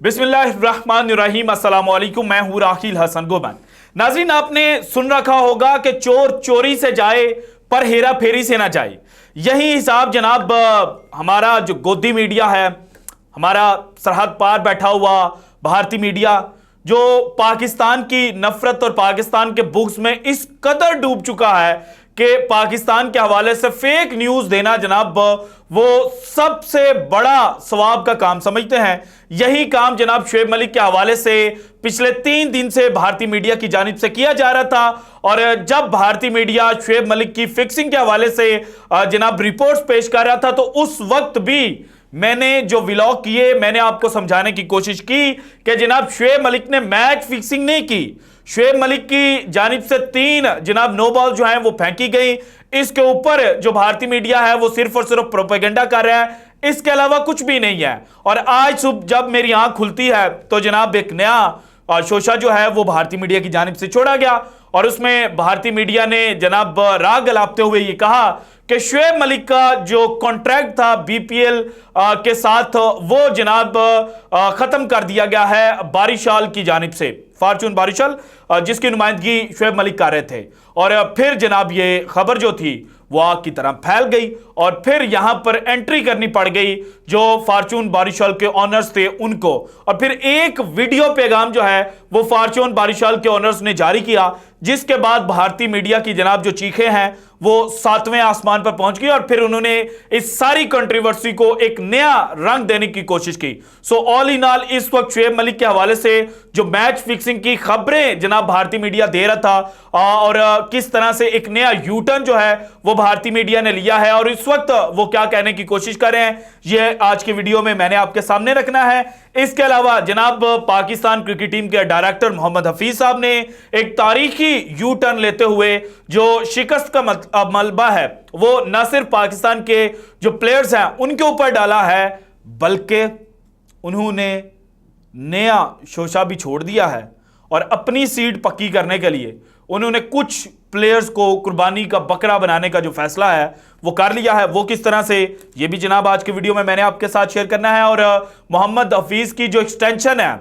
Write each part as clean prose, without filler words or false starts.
बिस्मिल्लाहिर्रहमानिर्रहीम, अस्सलाम वालेकुम। मैं हूं राखिल हसन गोबन। नाज़रीन, आपने सुन रखा होगा कि चोर चोरी से जाए पर हेरा फेरी से ना जाए। यही हिसाब जनाब हमारा जो गोदी मीडिया है, हमारा सरहद पार बैठा हुआ भारतीय मीडिया, जो पाकिस्तान की नफरत और पाकिस्तान के बुग्स में इस कदर डूब चुका है कि पाकिस्तान के हवाले से फेक न्यूज देना जनाब वो सबसे बड़ा सवाब का काम समझते हैं। यही काम जनाब शुएब मलिक के हवाले से पिछले 3 दिन से भारतीय मीडिया की जानिब से किया जा रहा था। और जब भारतीय मीडिया शुएब मलिक की फिक्सिंग के हवाले से जनाब रिपोर्ट्स पेश कर रहा था, तो उस वक्त भी मैंने जो व्लॉग किए, मैंने आपको समझाने की कोशिश की कि जनाब शुएब मलिक ने मैच फिक्सिंग नहीं की। शुएब मलिक की जानिब से 3 जनाब नो बॉल जो है वो फेंकी गई। इसके ऊपर जो भारतीय मीडिया है वो सिर्फ और सिर्फ प्रोपेगेंडा कर रहा है, इसके अलावा कुछ भी नहीं है। और आज सुबह जब मेरी आंख खुलती है तो जनाब एक नया शोशा जो है वो भारतीय मीडिया की जानिब से छोड़ा गया, और उसमें भारतीय मीडिया ने जनाब राग गलापते हुए ये कहा कि शुएब मलिक का जो कॉन्ट्रैक्ट था बीपीएल के साथ वो जनाब खत्म कर दिया गया है बारिशाल की जानिब से, फॉर्चून बारिशाल, जिसकी नुमाइंदगी शुएब मलिक कर रहे थे। और फिर जनाब ये खबर जो थी वो आग की तरह फैल गई, और फिर यहां पर एंट्री करनी पड़ गई जो फॉर्चून बारिशाल के ऑनर्स थे उनको। और फिर एक वीडियो पैगाम जो है वो फॉर्चून बारिशाल के ऑनर्स ने जारी किया, जिसके बाद भारतीय मीडिया की जनाब जो चीखें हैं वो 7वें आसमान पर पहुंच गई, और फिर उन्होंने इस सारी कंट्रोवर्सी को एक नया रंग देने की कोशिश की। सो ऑल इन ऑल इस वक्त शुएब मलिक के हवाले से जो मैच फिक्सिंग की खबरें जनाब भारतीय मीडिया दे रहा था, और किस तरह से एक नया यूटर्न जो है वो भारतीय मीडिया ने लिया है, और इस वक्त वो क्या कहने की कोशिश कर रहे हैं, ये आज की वीडियो में मैंने आपके सामने रखना है। इसके अलावा जनाब पाकिस्तान क्रिकेट टीम के डायरेक्टर मोहम्मद हफीज साहब ने एक तारीखी यू टर्न लेते हुए जो शिकस्त का मलबा है वो न सिर्फ पाकिस्तान के जो प्लेयर्स हैं उनके ऊपर डाला है, बल्कि उन्होंने नया शोशा भी छोड़ दिया है, और अपनी सीट पक्की करने के लिए उन्होंने कुछ प्लेयर्स को कुर्बानी का बकरा बनाने का जो फैसला है वो कर लिया है। वो किस तरह से, ये भी जनाब आज के वीडियो में मैंने आपके साथ शेयर करना है। और मोहम्मद हफीज की जो एक्सटेंशन है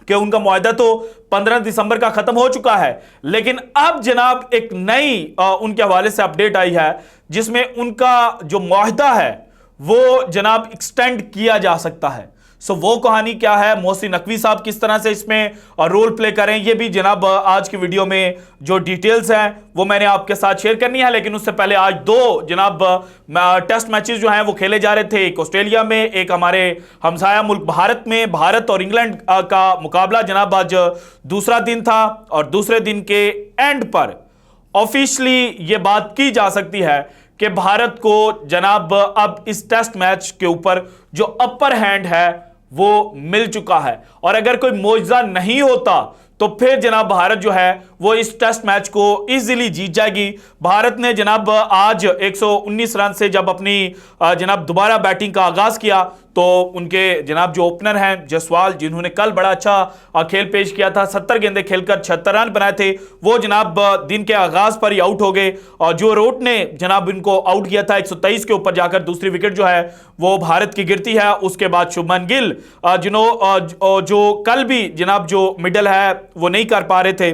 कि उनका मुआहदा तो 15 दिसंबर का खत्म हो चुका है, लेकिन अब जनाब एक नई उनके हवाले से अपडेट आई है जिसमें उनका जो मुआहदा है वो जनाब एक्सटेंड किया जा सकता है। सो वो कहानी क्या है, मोहसिन नकवी साहब किस तरह से इसमें रोल प्ले करें, ये भी जनाब आज की वीडियो में जो डिटेल्स हैं वो मैंने आपके साथ शेयर करनी है। लेकिन उससे पहले आज 2 जनाब टेस्ट मैचेस जो हैं वो खेले जा रहे थे, एक ऑस्ट्रेलिया में, एक हमारे हमसाया मुल्क भारत में। भारत और इंग्लैंड का मुकाबला जनाब आज दूसरा दिन था, और दूसरे दिन के एंड पर ऑफिशियली ये बात की जा सकती है कि भारत को जनाब अब इस टेस्ट मैच के ऊपर जो अपर हैंड है वो मिल चुका है। और अगर कोई मौजज़ा नहीं होता तो फिर जनाब भारत जो है वो इस टेस्ट मैच को इजीली जीत जाएगी। भारत ने जनाब आज 119 रन से जब अपनी जनाब दोबारा बैटिंग का आगाज किया, तो उनके जनाब जो ओपनर हैं जसवाल, जिन्होंने कल बड़ा अच्छा खेल पेश किया था, 70 गेंदें खेलकर 76 रन बनाए थे, वो जनाब दिन के आगाज पर ही आउट हो गए। और जो रूट ने जनाब इनको आउट किया था 123 के ऊपर जाकर, दूसरी विकेट जो है वो भारत की गिरती है। उसके बाद शुभमन गिल जो कल भी जनाब जो मिडल है वो नहीं कर पा रहे थे,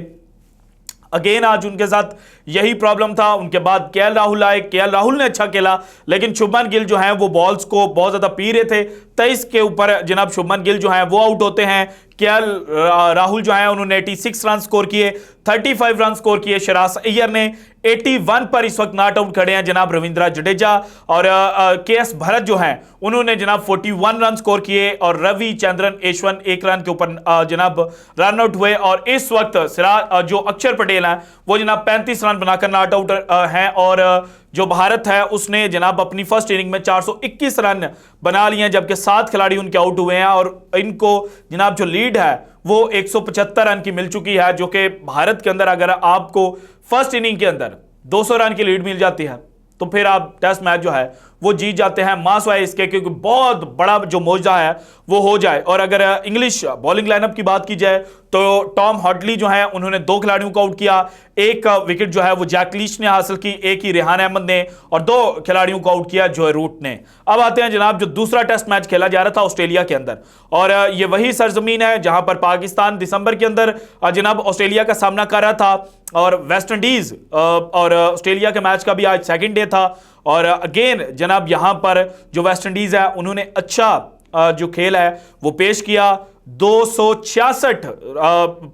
अगेन आज उनके साथ यही प्रॉब्लम था। उनके बाद केएल राहुल आए, केएल राहुल ने अच्छा खेला, लेकिन शुभमन गिल जो हैं वो बॉल्स को बहुत ज्यादा पी रहे थे। 23 के ऊपर जनाब शुभमन गिल जो हैं वो आउट होते हैं। केएल राहुल जो हैं उन्होंने 86 रन स्कोर किए, 35 रन स्कोर किए। शराज अय्यर ने 81 पर इस वक्त नॉट आउट खड़े हैं जनाब रविंद्र जडेजा, और केएस भरत जो हैं उन्होंने जनाब 41 रन स्कोर किए, और रविचंद्रन अश्विन 1 रन के ऊपर जनाब रन आउट हुए। और इस वक्त सिराज जो अक्षर पटेल हैं वो जनाब 35 रन बनाकर नॉट आउट हैं, और जो भारत है उसने जनाब अपनी फर्स्ट इनिंग में 421 रन बना लिए हैं, जबकि 7 खिलाड़ी उनके आउट हुए हैं, और इनको जनाब जो लीड है वो 175 रन की मिल चुकी है, जो कि भारत के अंदर अगर आपको फर्स्ट इनिंग के अंदर 200 रन की लीड मिल जाती है तो फिर आप टेस्ट मैच जो है वो जीत जाते हैं। मास है इसके क्योंकि बहुत बड़ा जो मौजा है वो हो जाए। और अगर इंग्लिश बॉलिंग लाइनअप की बात की जाए तो टॉम हॉडली जो है उन्होंने 2 खिलाड़ियों को आउट किया, एक विकेट जो है वो जैक लीच ने हासिल की, एक ही रेहान अहमद ने, और 2 खिलाड़ियों को आउट किया जोए रूट ने। अब आते हैं जनाब जो दूसरा टेस्ट मैच खेला जा रहा था ऑस्ट्रेलिया के अंदर, और ये वही सरजमीन है जहां पर पाकिस्तान दिसंबर के अंदर जनाब ऑस्ट्रेलिया का सामना कर रहा था, और वेस्ट इंडीज और ऑस्ट्रेलिया के मैच का भी आज सेकंड डे था। और अगेन जनाब यहां पर जो वेस्ट इंडीज है उन्होंने अच्छा जो खेल है वो पेश किया। 266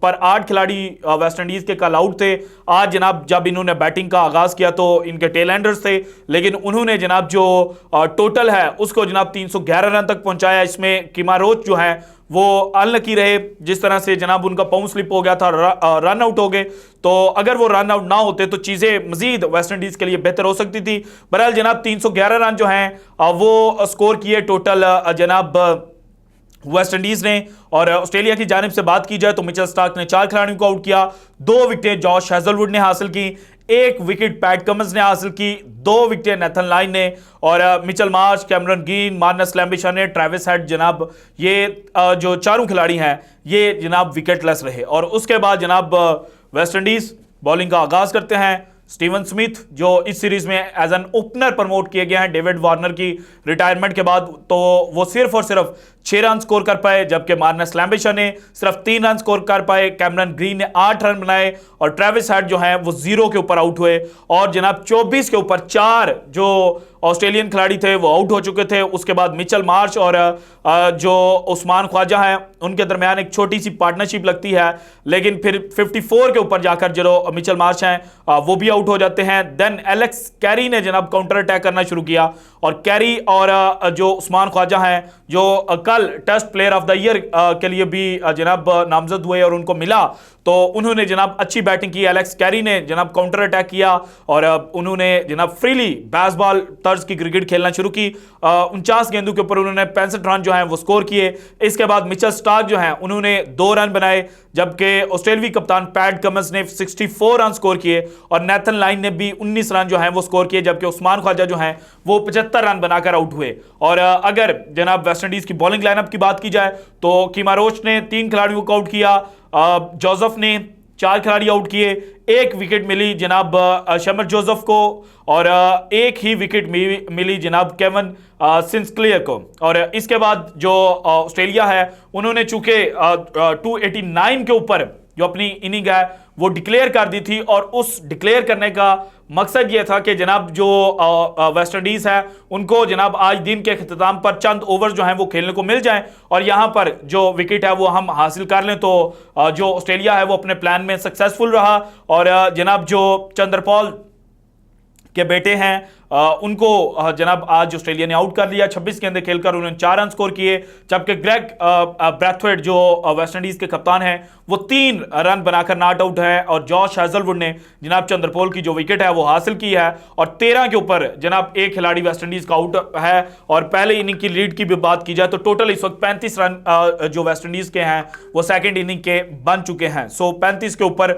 पर 8 खिलाड़ी वेस्ट इंडीज के कल आउट थे। आज जनाब जब इन्होंने बैटिंग का आगाज किया तो इनके टेल एंडर्स थे, लेकिन उन्होंने जनाब जो टोटल है उसको जनाब 311 रन तक पहुंचाया। इसमें किमारोच जो है वो अनलकी रहे, जिस तरह से जनाब उनका पाउं स्लिप हो गया था, रन आउट हो गए। तो अगर वो रन आउट ना होते तो चीजें मजीद वेस्ट इंडीज के लिए बेहतर हो सकती थी। बहरहाल जनाब 311 रन जो हैं वो स्कोर किए टोटल जनाब वेस्ट इंडीज ने। और ऑस्ट्रेलिया की जानिब से बात की जाए तो मिचेल स्टार्क ने 4 खिलाड़ियों को आउट किया, 2 विकेट जॉश हेजलवुड ने हासिल की, 1 विकेट पैट कमिंस ने हासिल की, 2 विकेट नेथन लाइन ने, और Mitchell Marsh, Cameron Green, Marnus लैम्बिशर, ट्रेविस हेड जनाब ये जो चारों खिलाड़ी हैं ये जनाब विकेटलेस रहे। और उसके बाद जनाब वेस्ट इंडीज बॉलिंग का आगाज करते हैं। स्टीवन स्मिथ जो इस सीरीज में एज एन ओपनर प्रमोट किए गए हैं डेविड वार्नर की रिटायरमेंट के बाद, तो वो सिर्फ और सिर्फ 6 रन स्कोर कर पाए, जबकि मार्नस लैम्बिशर ने सिर्फ 3 रन स्कोर कर पाए, कैमरन ग्रीन ने 8 रन बनाए, और ट्रेविस हेड जो है वो 0 के ऊपर आउट हुए। और जनाब 24 के ऊपर 4 जो ऑस्ट्रेलियन खिलाड़ी थे वो आउट हो चुके थे। उसके बाद मिचेल मार्श और जो उस्मान ख्वाजा हैं उनके दरमियान एक छोटी सी पार्टनरशिप लगती है, लेकिन फिर 54 के ऊपर जाकर जो मिचेल मार्श हैं वो भी आउट हो जाते हैं। देन एलेक्स कैरी ने जनाब काउंटर अटैक करना शुरू किया, और कैरी और जो उस्मान ख्वाजा हैं जो कल test player of the year के लिए भी जनाब नामजद हुए और उनको मिला, तो उन्होंने जनाब अच्छी बैटिंग की। एलेक्स कैरी ने जनाब काउंटर अटैक किया और उन्होंने जनाब फ्रीली बेसबॉल तर्ज की क्रिकेट खेलना शुरू की। 49 गेंदों के ऊपर उन्होंने 65 रन जो हैं वो स्कोर किए। इसके बाद मिचेल स्टार्क जो हैं उन्होंने 2 रन बनाए, जबकि ऑस्ट्रेलियाई कप्तान पैट कमिंस ने 64 रन स्कोर किए, और नेथन लाइन ने भी 19 रन जो हैं वो स्कोर किए, जबकि उस्मान ख्वाजा जो हैं वो 75 रन बनाकर आउट हुए। और अगर जनाब वेस्ट इंडीज की बॉलिंग लाइनअप की बात की जाए तो किमारोच ने 3 खिलाड़ियों को आउट किया, जोसेफ ने 4 खिलाड़ी आउट किए, 1 विकेट मिली जनाब शमर जोसेफ को, और 1 ही विकेट मिली जनाब केवन सिंक्लेयर को। और इसके बाद जो ऑस्ट्रेलिया है उन्होंने चूंकि 289 के ऊपर जो अपनी इनिंग है वो डिक्लेयर कर दी थी, और उस डिक्लेयर करने का मकसद यह था कि जनाब जो वेस्ट इंडीज है उनको जनाब आज दिन के अख्ताम पर चंद ओवर जो हैं वो खेलने को मिल जाएं, और यहां पर जो विकेट है वो हम हासिल कर लें। तो जो ऑस्ट्रेलिया है वो अपने प्लान में सक्सेसफुल रहा, और जनाब जो चंद्रपॉल के बेटे हैं उनको जनाब आज ऑस्ट्रेलिया ने आउट कर दिया। 26 गेंदें खेलकर उन्होंने 4 रन स्कोर किए, जबकि ग्रेग ब्रैथवेट जो वेस्ट इंडीज के कप्तान हैं वो 3 रन बनाकर नॉट आउट है, और जॉश हेजलवुड ने जनाब चंद्रपोल की जो विकेट है वो हासिल की है, और 13 के ऊपर जनाब 1 खिलाड़ी वेस्ट इंडीज का आउट है। और पहले इनिंग की लीड की भी बात की जाए तो टोटल इस वक्त 35 रन जो वेस्ट इंडीज के हैं वो सेकेंड इनिंग के बन चुके हैं। सो 35 के ऊपर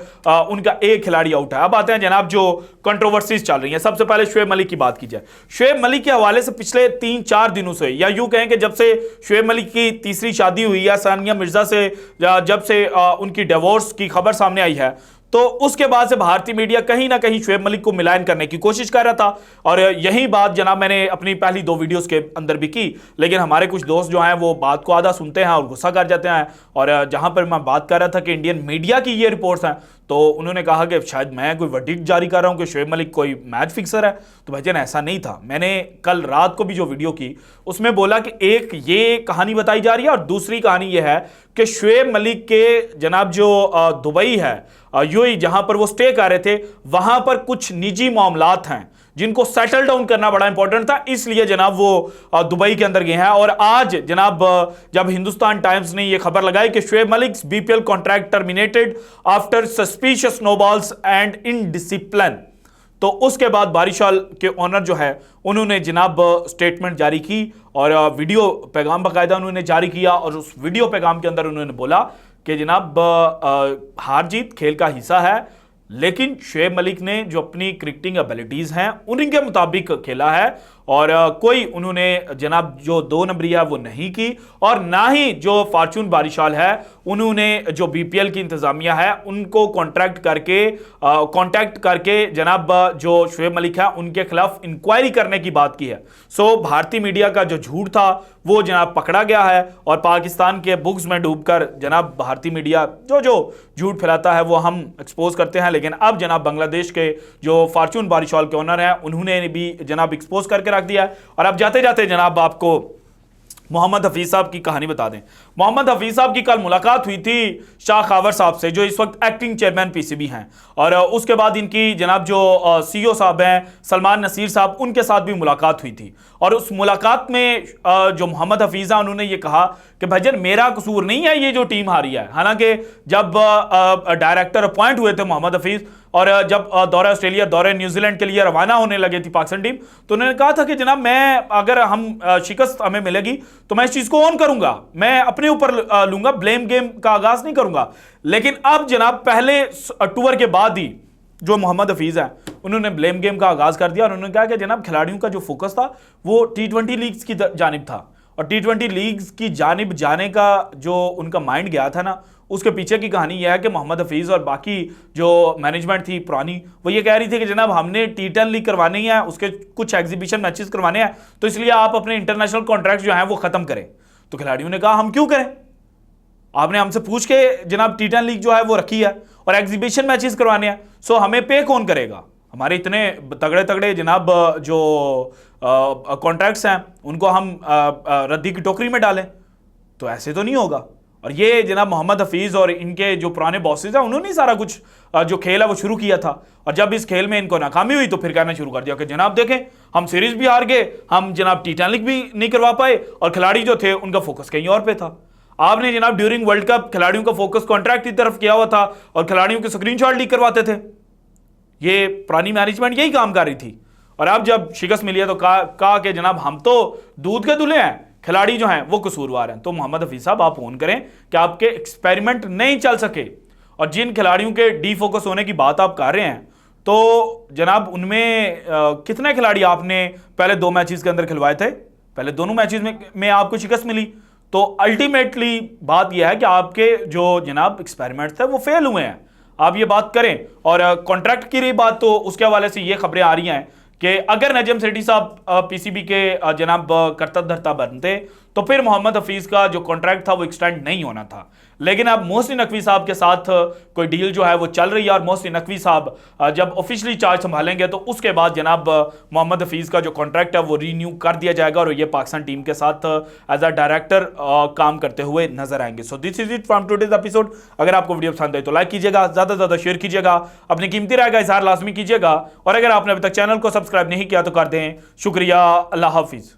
उनका 1 खिलाड़ी आउट है। अब आते हैं जनाब जो कंट्रोवर्सीज चल रही है। सबसे पहले शुएब मलिक की बात की जाए। शुएब मलिक के हवाले से पिछले 3-4 दिनों से, या यूं कहें कि जब से शुएब मलिक की तीसरी शादी हुई या सानिया मिर्जा से जब से उनकी डिवोर्स की खबर सामने आई है, तो उसके बाद से भारतीय मीडिया कहीं ना कहीं शुएब मलिक को मिलान करने की कोशिश कर रहा था। और यही बात जनाब मैंने अपनी पहली 2 वीडियोस के अंदर भी की, लेकिन हमारे कुछ दोस्त जो हैं वो बात को आधा सुनते हैं और गुस्सा कर जाते हैं। और जहां पर मैं बात कर रहा था कि इंडियन मीडिया की ये रिपोर्ट्स हैं, तो उन्होंने कहा कि शायद मैं कोई वर्डिक्ट जारी कर रहा हूं कि शुएब मलिक कोई मैच फिक्सर है। तो भाईजान ऐसा नहीं था। मैंने कल रात को भी जो वीडियो की उसमें बोला कि एक ये कहानी बताई जा रही है, और दूसरी कहानी ये है कि शुएब मलिक के जनाब जो दुबई है यूएई जहां पर वो स्टे कर रहे थे, वहां पर कुछ निजी मामलात हैं जिनको सेटल डाउन करना बड़ा इंपॉर्टेंट था, इसलिए जनाब वो दुबई के अंदर गए हैं। और आज जनाब जब हिंदुस्तान टाइम्स ने यह खबर लगाई कि Shoaib Malik BPL contract terminated after suspicious no balls and indiscipline, तो उसके बाद बारिशाल के ओनर जो है उन्होंने जनाब स्टेटमेंट जारी की और वीडियो पैगाम बाकायदा उन्होंने जारी किया। और उस वीडियो पैगाम के अंदर उन्होंने बोला कि जनाब हार जीत खेल का हिस्सा है, लेकिन शुएब मलिक ने जो अपनी क्रिकेटिंग एबिलिटीज हैं उन्हीं के मुताबिक खेला है, और कोई उन्होंने जनाब जो 2 नंबरिया वो नहीं की, और ना ही जो फॉर्चून बारिशाल है उन्होंने जो बीपीएल की इंतजामिया है उनको कांटेक्ट करके जनाब जो शुएब मलिक है उनके खिलाफ इंक्वायरी करने की बात की है। सो भारतीय मीडिया का जो झूठ था वो जनाब पकड़ा गया है, और पाकिस्तान के बुक्स में डूबकर जनाब भारतीय मीडिया जो झूठ फैलाता है वो हम एक्सपोज करते हैं। लेकिन अब जनाब बांग्लादेश के जो फॉर्चून बारिशाल के ओनर हैं उन्होंने भी जनाब एक्सपोज करके रख दिया है। और अब जाते जाते जनाब आपको मोहम्मद हफीज साहब की कहानी बता दें। मोहम्मद हफीज साहब की कल मुलाकात हुई थी शाह खावर साहब से, जो इस वक्त एक्टिंग चेयरमैन पीसीबी हैं, और उसके बाद इनकी जनाब जो सीईओ साहब हैं सलमान नसीर साहब, उनके साथ भी मुलाकात हुई थी। और उस मुलाकात में जो मोहम्मद हफीज हैं उन्होंने ये कहा कि भाईजान मेरा कसूर नहीं है ये जो टीम हारी है। हालांकि जब डायरेक्टर अपॉइंट हुए थे मोहम्मद हफीज, और जब दौरा ऑस्ट्रेलिया दौरे न्यूजीलैंड के लिए रवाना होने लगे थी पाकिस्तान टीम, तो उन्होंने कहा था कि जनाब मैं अगर हम शिकस्त हमें मिलेगी तो मैं इस चीज को ऑन करूंगा, मैं अपने ऊपर लूंगा, ब्लेम गेम का आगाज नहीं करूंगा। लेकिन अब जनाब पहले टूर के बाद ही जो मोहम्मद हफीज है उन्होंने ब्लेम गेम का आगाज कर दिया, और उन्होंने कहा कि जनाब खिलाड़ियों का जो फोकस था वो T20 लीग्स की जानिब था, और T20 लीग्स की जानिब जाने का जो उनका माइंड गया था ना, उसके पीछे की कहानी यह है कि मोहम्मद हफीज और बाकी जो मैनेजमेंट थी पुरानी, वो ये कह रही थी कि जनाब हमने T10 लीग करवानी है, उसके कुछ एग्जीबिशन मैचेस करवाने हैं, तो इसलिए आप अपने इंटरनेशनल कॉन्ट्रैक्ट जो हैं वो खत्म करें। तो खिलाड़ियों ने कहा हम क्यों करें, आपने हमसे पूछ के जनाब T10 लीग जो है वो रखी है और एग्जीबिशन मैचेस करवाने हैं, सो हमें पे कौन करेगा? हमारे इतने तगड़े तगड़े जनाब जो कॉन्ट्रैक्ट्स हैं उनको हम रद्दी की टोकरी में डालें, तो ऐसे तो नहीं होगा। और ये जनाब मोहम्मद हफीज और इनके जो पुराने बॉसेस हैं उन्होंने सारा कुछ जो खेल है वो शुरू किया था, और जब इस खेल में इनको नाकामी हुई तो फिर कहना शुरू कर दिया कि जनाब देखें हम सीरीज भी हार गए, हम जनाब T10 लीग भी नहीं करवा पाए, और खिलाड़ी जो थे उनका फोकस कहीं और पे था। आपने जनाब ड्यूरिंग वर्ल्ड कप खिलाड़ियों का फोकस कॉन्ट्रैक्ट की तरफ किया हुआ था और खिलाड़ियों के स्क्रीनशॉट लीक करवाते थे। ये पुरानी मैनेजमेंट यही काम कर रही थी, और अब जब शिकस्त मिली है तो कहा कि जनाब हम तो दूध के दूल्हे हैं, खिलाड़ी जो हैं वो कसूरवार हैं। तो मोहम्मद हफीज साहब आप फोन करें कि आपके एक्सपेरिमेंट नहीं चल सके, और जिन खिलाड़ियों के डी फोकस होने की बात आप कर रहे हैं तो जनाब उनमें कितने खिलाड़ी आपने पहले 2 मैचेस के अंदर खिलवाए थे, पहले दोनों मैचेस में आपको शिकस्त मिली। तो अल्टीमेटली बात यह है कि आपके जो जनाब एक्सपेरिमेंट थे वो फेल हुए हैं, आप ये बात करें। और कॉन्ट्रैक्ट की रही बात तो उसके हवाले से ये खबरें आ रही हैं कि अगर नजम सेठी साहब पीसीबी के जनाब करता धरता बनते तो फिर मोहम्मद हफीज का जो कॉन्ट्रैक्ट था वो एक्सटेंड नहीं होना था। लेकिन अब मोहसिन नकवी साहब के साथ कोई डील जो है वो चल रही है, और मोहसिन नकवी साहब जब ऑफिशियली चार्ज संभालेंगे तो उसके बाद जनाब मोहम्मद हफीज का जो कॉन्ट्रैक्ट है वो रीन्यू कर दिया जाएगा, और ये पाकिस्तान टीम के साथ एज अ डायरेक्टर काम करते हुए नजर आएंगे। So this is it from today's episode. अगर आपको वीडियो पसंद आई तो लाइक कीजिएगा, ज्यादा से ज्यादा शेयर कीजिएगा, अपनी कीमती राय का इजहार लाजमी कीजिएगा, और अगर आपने अभी तक चैनल को सब्सक्राइब नहीं किया तो कर दें। शुक्रिया, अल्लाह हाफिज।